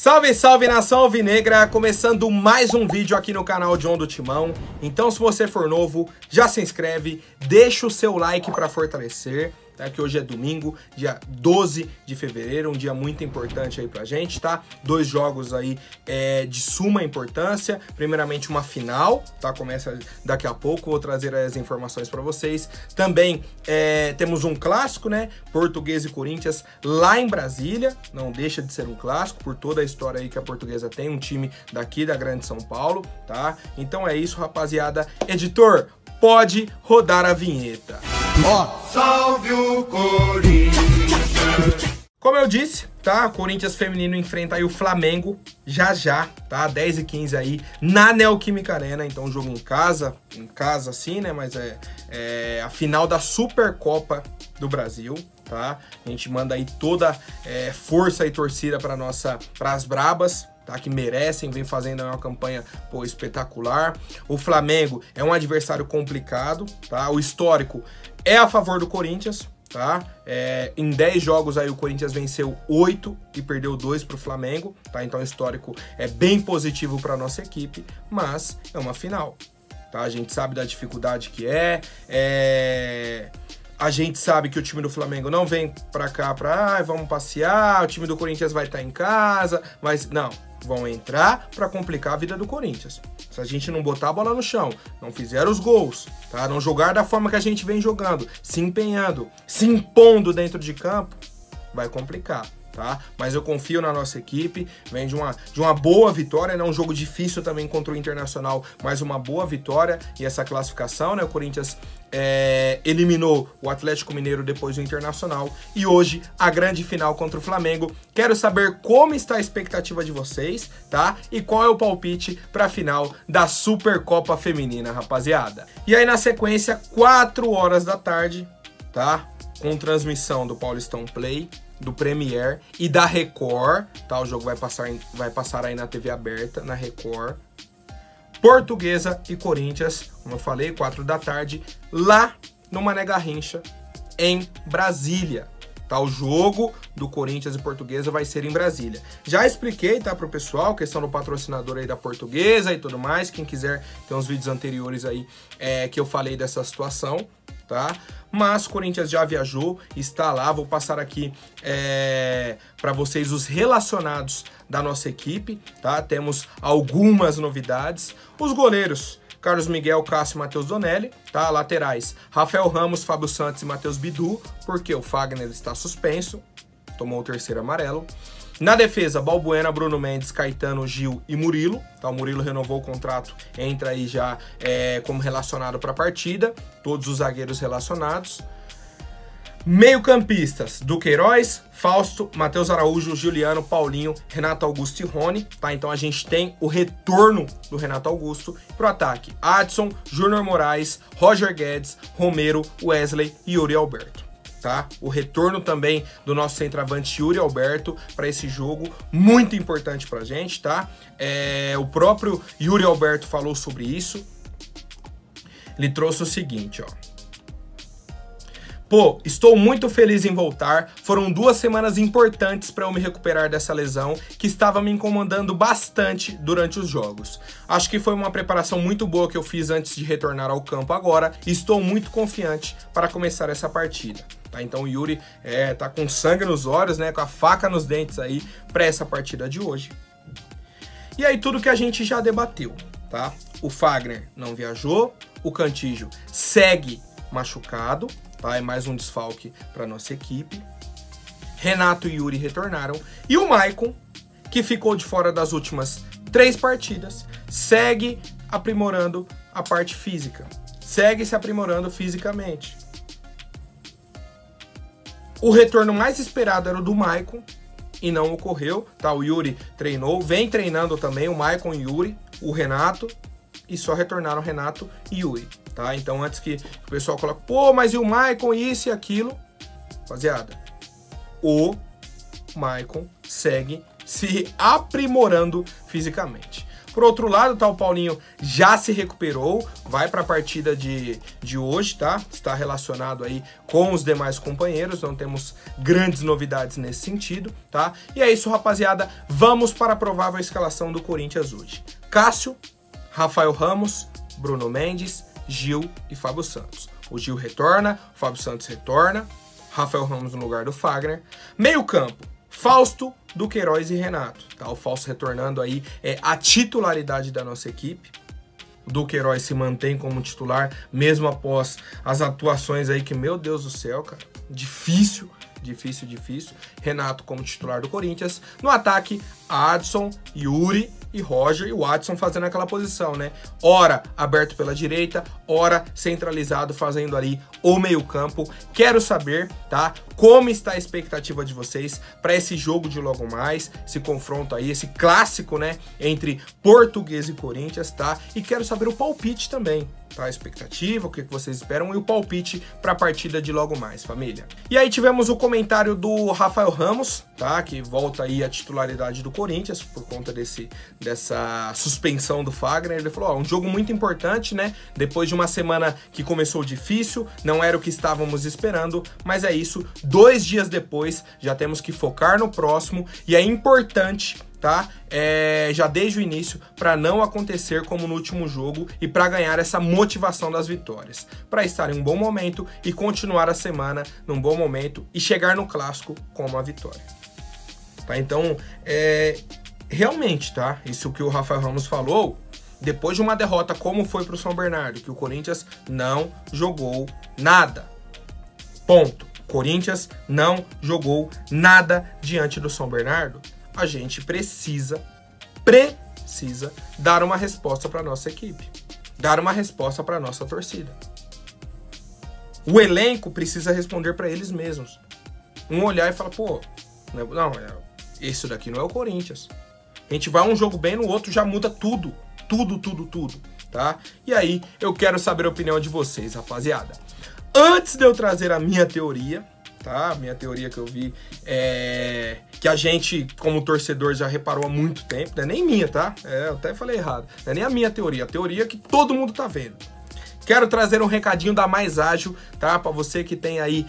Salve, salve, nação alvinegra! Começando mais um vídeo aqui no canal John do Timão. Então, se você for novo, já se inscreve, deixa o seu like para fortalecer, tá? Que hoje é domingo, dia 12 de fevereiro, um dia muito importante aí pra gente, tá? Dois jogos aí de suma importância. Primeiramente uma final, tá? Começa daqui a pouco, vou trazer as informações para vocês. Também temos um clássico, né? Portuguesa e Corinthians lá em Brasília. Não deixa de ser um clássico, por toda a história aí que a Portuguesa tem, um time daqui da Grande São Paulo, tá? Então é isso, rapaziada. Editor, pode rodar a vinheta. Salve o Corinthians! Como eu disse, tá? O Corinthians feminino enfrenta aí o Flamengo já, tá? 10h15 aí na Neoquímica Arena. Então, um jogo em casa assim, né? Mas é a final da Supercopa do Brasil, tá? A gente manda aí toda força e torcida para as brabas, tá, que merecem, vem fazendo uma campanha espetacular. O Flamengo é um adversário complicado, tá? O histórico é a favor do Corinthians, tá? Em 10 jogos aí o Corinthians venceu 8 e perdeu 2 para o Flamengo, tá? Então o histórico é bem positivo para nossa equipe, mas é uma final, tá? A gente sabe da dificuldade que a gente sabe que o time do Flamengo não vem pra cá vamos passear, o time do Corinthians vai estar em casa, mas não, vão entrar pra complicar a vida do Corinthians. Se a gente não botar a bola no chão, não fizer os gols, tá? Não jogar da forma que a gente vem jogando, se empenhando, se impondo dentro de campo, vai complicar, tá? Mas eu confio na nossa equipe, vem de uma boa vitória, né? Um jogo difícil também contra o Internacional, mas uma boa vitória e essa classificação, né? O Corinthians eliminou o Atlético Mineiro depois do Internacional e hoje a grande final contra o Flamengo. Quero saber como está a expectativa de vocês, tá? E qual é o palpite para a final da Supercopa Feminina, rapaziada. E aí na sequência, 4 horas da tarde, tá? Com transmissão do Paulistão Play, do Premier e da Record, tá? O jogo vai passar aí na TV aberta, na Record. Portuguesa e Corinthians, como eu falei, 4 da tarde, lá no Mané Garrincha, em Brasília. Tá? O jogo do Corinthians e Portuguesa vai ser em Brasília. Já expliquei, tá, pro pessoal, questão do patrocinador aí da Portuguesa e tudo mais. Quem quiser, tem uns vídeos anteriores aí que eu falei dessa situação, tá? Mas o Corinthians já viajou, está lá. Vou passar aqui para vocês os relacionados da nossa equipe, tá? Temos algumas novidades. Os goleiros, Carlos Miguel, Cássio e Matheus Donelli, tá? Laterais, Rafael Ramos, Fábio Santos e Matheus Bidu, porque o Fagner está suspenso, tomou o 3º amarelo. Na defesa, Balbuena, Bruno Mendes, Caetano, Gil e Murilo. Tá, o Murilo renovou o contrato, entra aí já como relacionado para a partida. Todos os zagueiros relacionados. Meio-campistas, Duqueiroz, Fausto, Matheus Araújo, Juliano, Paulinho, Renato Augusto e Rony. Tá, então a gente tem o retorno do Renato Augusto pro ataque. Adson, Júnior Moraes, Roger Guedes, Romero, Wesley e Yuri Alberto. Tá? O retorno também do nosso centroavante Yuri Alberto para esse jogo, muito importante pra gente, tá? O próprio Yuri Alberto falou sobre isso. Ele trouxe o seguinte, ó. Pô, estou muito feliz em voltar. Foram 2 semanas importantes para eu me recuperar dessa lesão que estava me incomodando bastante durante os jogos. Acho que foi uma preparação muito boa que eu fiz antes de retornar ao campo agora e estou muito confiante para começar essa partida. Tá? Então o Yuri tá com sangue nos olhos, né, com a faca nos dentes aí para essa partida de hoje. E aí tudo que a gente já debateu, tá? O Fagner não viajou, o Cantígio segue machucado, tá? É mais um desfalque para nossa equipe. Renato e Yuri retornaram e o Maicon, que ficou de fora das últimas 3 partidas, segue aprimorando a parte física, segue se aprimorando fisicamente. O retorno mais esperado era o do Maicon e não ocorreu, tá? O Yuri treinou, vem treinando também o Maicon e Yuri, o Renato, e só retornaram Renato e Yuri, tá? Então antes que o pessoal coloque, pô, mas e o Maicon, isso e aquilo? Rapaziada, o Maicon segue se aprimorando fisicamente. Por outro lado, tá, o Paulinho já se recuperou, vai para a partida de hoje, tá? Está relacionado aí com os demais companheiros, não temos grandes novidades nesse sentido, tá? E é isso, rapaziada, vamos para a provável escalação do Corinthians hoje. Cássio, Rafael Ramos, Bruno Mendes, Gil e Fábio Santos. O Gil retorna, o Fábio Santos retorna, Rafael Ramos no lugar do Fagner. Meio campo, Fausto, Duqueiroz e Renato. Tá? O Fausto retornando aí a titularidade da nossa equipe. O Duqueiroz se mantém como titular, mesmo após as atuações aí que, meu Deus do céu, cara, difícil. Renato como titular do Corinthians. No ataque, Adson, Yuri e Roger, e o Adson fazendo aquela posição, né? Ora aberto pela direita, ora centralizado, fazendo ali o meio-campo. Quero saber, tá? Como está a expectativa de vocês para esse jogo de logo mais, esse confronto aí, esse clássico, né? Entre Português e Corinthians, tá? E quero saber o palpite também, tá? A expectativa, o que vocês esperam e o palpite para a partida de logo mais, família. E aí tivemos o comentário do Rafael Ramos, tá? Que volta aí a titularidade do Corinthians por conta dessa suspensão do Fagner. Ele falou, ó, um jogo muito importante, né? Depois de uma semana que começou difícil, não era o que estávamos esperando, mas é isso. 2 dias depois, já temos que focar no próximo e é importante, tá? Já desde o início, para não acontecer como no último jogo e para ganhar essa motivação das vitórias, para estar em um bom momento e continuar a semana num bom momento e chegar no clássico com uma vitória, tá? Então, realmente, tá? Isso que o Rafael Ramos falou, depois de uma derrota como foi para o São Bernardo, que o Corinthians não jogou nada, ponto. Corinthians não jogou nada diante do São Bernardo. A gente precisa dar uma resposta para nossa equipe, dar uma resposta para nossa torcida. O elenco precisa responder para eles mesmos. Um olhar e falar, pô, não, esse daqui não é o Corinthians. A gente vai um jogo bem, no outro já muda tudo, tá? E aí eu quero saber a opinião de vocês, rapaziada. Antes de eu trazer a minha teoria, tá? A minha teoria que eu vi que a gente, como torcedor, já reparou há muito tempo. Não é nem minha, tá? Eu até falei errado. Não é nem a minha teoria. A teoria que todo mundo tá vendo. Quero trazer um recadinho da Mais Ágil, tá? Para você que tem aí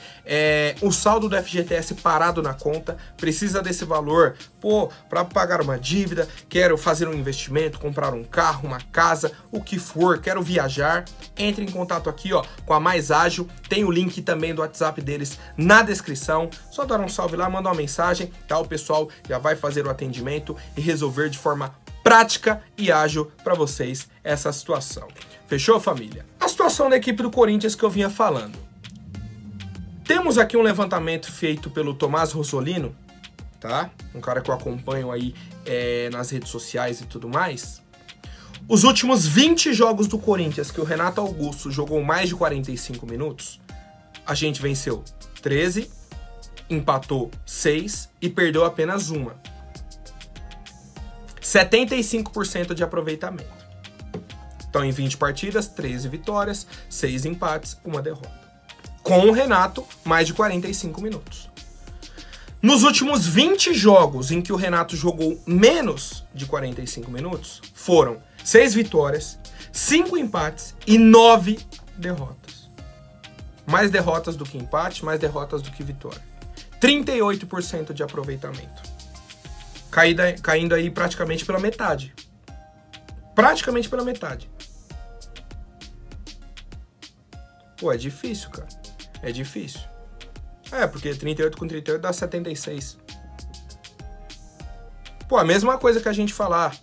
o saldo do FGTS parado na conta, precisa desse valor, pô, para pagar uma dívida, quero fazer um investimento, comprar um carro, uma casa, o que for, quero viajar, entre em contato aqui, ó, com a Mais Ágil, tem o link também do WhatsApp deles na descrição, só dar um salve lá, manda uma mensagem, tá? O pessoal já vai fazer o atendimento e resolver de forma prática e ágil para vocês essa situação. Fechou, família? A situação da equipe do Corinthians que eu vinha falando. Temos aqui um levantamento feito pelo Tomás Rossolino, tá? Um cara que eu acompanho aí nas redes sociais e tudo mais. Os últimos 20 jogos do Corinthians que o Renato Augusto jogou mais de 45 minutos, a gente venceu 13, empatou 6 e perdeu apenas uma. 75% de aproveitamento. Então, em 20 partidas, 13 vitórias, 6 empates, 1 derrota. Com o Renato, mais de 45 minutos. Nos últimos 20 jogos em que o Renato jogou menos de 45 minutos, foram 6 vitórias, 5 empates e 9 derrotas. Mais derrotas do que empate, mais derrotas do que vitória. 38% de aproveitamento. Caindo aí praticamente pela metade. Praticamente pela metade. Pô, é difícil, cara. É difícil. Porque 38 com 38 dá 76. Pô, a mesma coisa que a gente falar.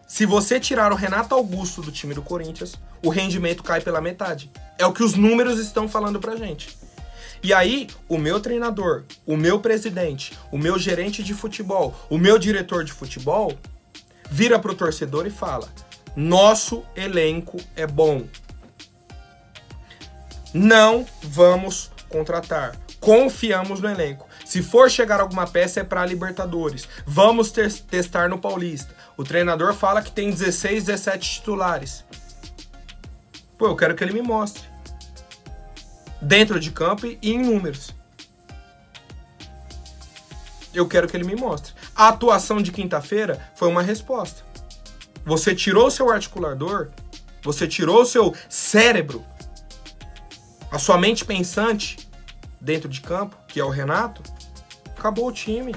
Se você tirar o Renato Augusto do time do Corinthians, o rendimento cai pela metade. É o que os números estão falando pra gente. E aí, o meu treinador, o meu presidente, o meu gerente de futebol, o meu diretor de futebol, vira pro torcedor e fala: nosso elenco é bom. Não vamos contratar. Confiamos no elenco. Se for chegar alguma peça é para a Libertadores. Vamos testar no Paulista. O treinador fala que tem 16, 17 titulares. Pô, eu quero que ele me mostre. Dentro de campo e em números. Eu quero que ele me mostre. A atuação de quinta-feira foi uma resposta. você tirou o seu articulador, você tirou o seu cérebro, a sua mente pensante dentro de campo, que é o Renato, acabou o time.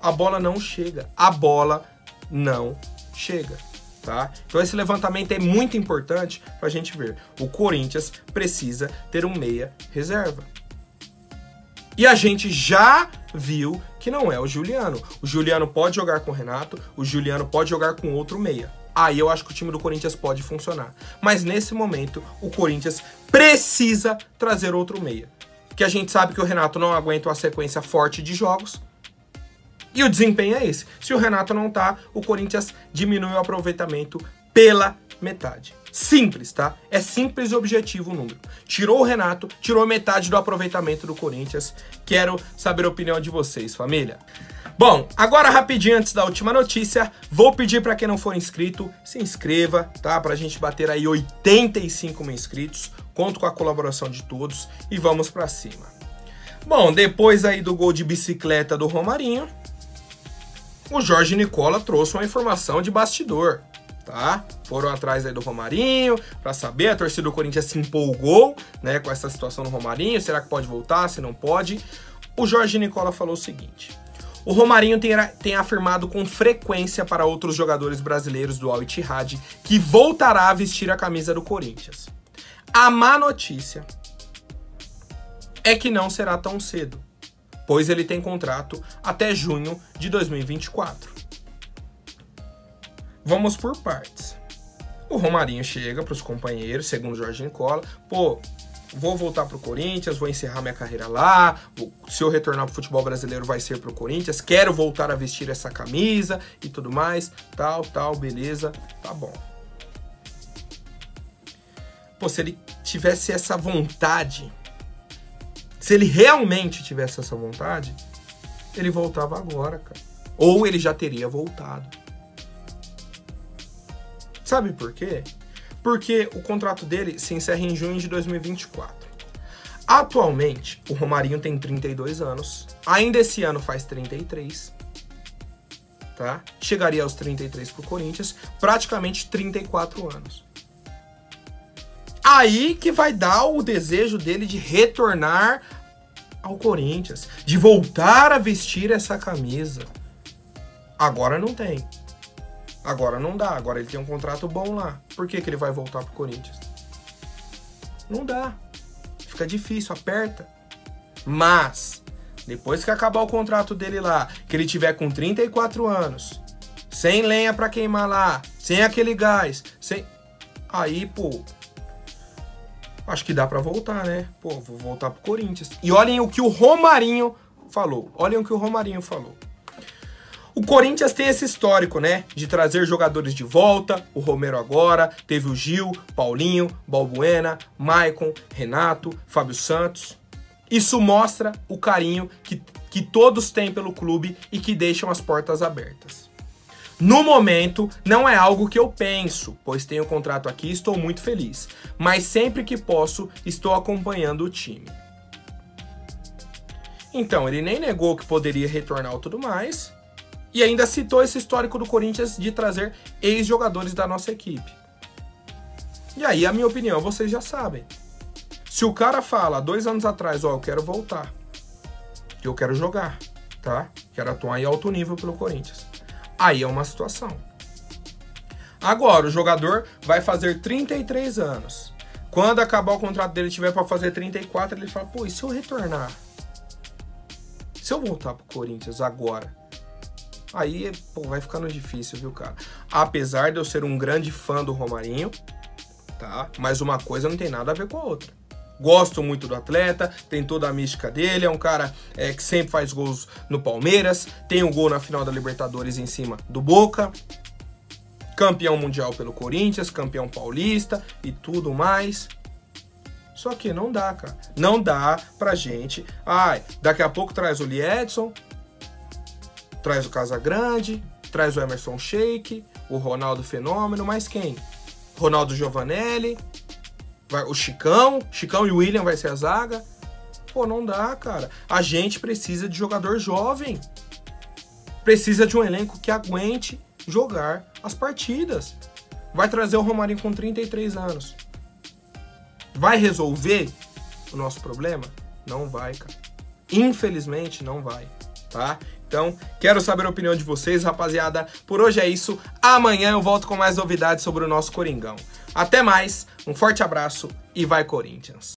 A bola não chega. A bola não chega, tá? Então esse levantamento é muito importante pra gente ver. O Corinthians precisa ter um meia reserva. E a gente já viu que não é o Juliano. O Juliano pode jogar com o Renato, o Juliano pode jogar com outro meia. Aí eu acho que o time do Corinthians pode funcionar. Mas nesse momento, o Corinthians precisa trazer outro meia. Que a gente sabe que o Renato não aguenta uma sequência forte de jogos. E o desempenho é esse. Se o Renato não tá, o Corinthians diminui o aproveitamento pela metade. Simples, tá? É simples e objetivo o número. Tirou o Renato, tirou metade do aproveitamento do Corinthians. Quero saber a opinião de vocês, família. Bom, agora rapidinho antes da última notícia, vou pedir para quem não for inscrito, se inscreva, tá? Pra gente bater aí 85 mil inscritos. Conto com a colaboração de todos e vamos pra cima. Bom, depois aí do gol de bicicleta do Romarinho, o Jorge Nicola trouxe uma informação de bastidor, tá? Foram atrás aí do Romarinho para saber, a torcida do Corinthians se empolgou, né, com essa situação do Romarinho, será que pode voltar, se não pode? O Jorge Nicola falou o seguinte: o Romarinho tem afirmado com frequência para outros jogadores brasileiros do Al Ittihad que voltará a vestir a camisa do Corinthians. A má notícia é que não será tão cedo, pois ele tem contrato até junho de 2024. Vamos por partes. O Romarinho chega para os companheiros, segundo Jorge Nicola, pô, vou voltar pro Corinthians, vou encerrar minha carreira lá, se eu retornar pro futebol brasileiro vai ser pro Corinthians, quero voltar a vestir essa camisa e tudo mais, tal, beleza, tá bom. Pô, se ele tivesse essa vontade, se ele realmente tivesse essa vontade, ele voltava agora, cara. Ou ele já teria voltado. Sabe por quê? Porque o contrato dele se encerra em junho de 2024. Atualmente, o Romarinho tem 32 anos. Ainda esse ano faz 33. Tá? Chegaria aos 33 pro Corinthians, praticamente 34 anos. Aí que vai dar o desejo dele de retornar ao Corinthians, de voltar a vestir essa camisa. Agora não tem. Agora não dá. Agora ele tem um contrato bom lá. Por que ele vai voltar pro Corinthians? Não dá. Fica difícil, aperta. Mas, depois que acabar o contrato dele lá, que ele tiver com 34 anos, sem lenha pra queimar lá, sem aquele gás, sem... Aí, pô, acho que dá pra voltar, né? Pô, vou voltar pro Corinthians. E olhem o que o Romarinho falou. Olhem o que o Romarinho falou. O Corinthians tem esse histórico, né, de trazer jogadores de volta, o Romero agora, teve o Gil, Paulinho, Balbuena, Maicon, Renato, Fábio Santos. Isso mostra o carinho que todos têm pelo clube e que deixam as portas abertas. No momento, não é algo que eu penso, pois tenho contrato aqui e estou muito feliz, mas sempre que posso, estou acompanhando o time. Então, ele nem negou que poderia retornar ou tudo mais, e ainda citou esse histórico do Corinthians de trazer ex-jogadores da nossa equipe. E aí, a minha opinião, vocês já sabem. Se o cara fala 2 anos atrás, ó, eu quero voltar, eu quero jogar, tá? Quero atuar em alto nível pelo Corinthians. Aí é uma situação. Agora, o jogador vai fazer 33 anos. Quando acabar o contrato dele, tiver para fazer 34, ele fala, pô, e se eu retornar? Se eu voltar pro Corinthians agora? Aí, pô, vai ficando difícil, viu, cara? Apesar de eu ser um grande fã do Romarinho, tá? Mas uma coisa não tem nada a ver com a outra. Gosto muito do atleta, tem toda a mística dele, é um cara que sempre faz gols no Palmeiras, tem um gol na final da Libertadores em cima do Boca, campeão mundial pelo Corinthians, campeão paulista e tudo mais. Só que não dá, cara. Não dá pra gente... Ai, daqui a pouco traz o Liedson, traz o Casagrande, traz o Emerson Sheik, o Ronaldo Fenômeno, mas quem? Ronaldo Giovanelli, o Chicão e o William vai ser a zaga. Pô, não dá, cara. A gente precisa de jogador jovem. Precisa de um elenco que aguente jogar as partidas. Vai trazer o Romarinho com 33 anos. Vai resolver o nosso problema? Não vai, cara. Infelizmente, não vai, tá? Então, quero saber a opinião de vocês, rapaziada. Por hoje é isso. Amanhã eu volto com mais novidades sobre o nosso Coringão. Até mais, um forte abraço e vai Corinthians!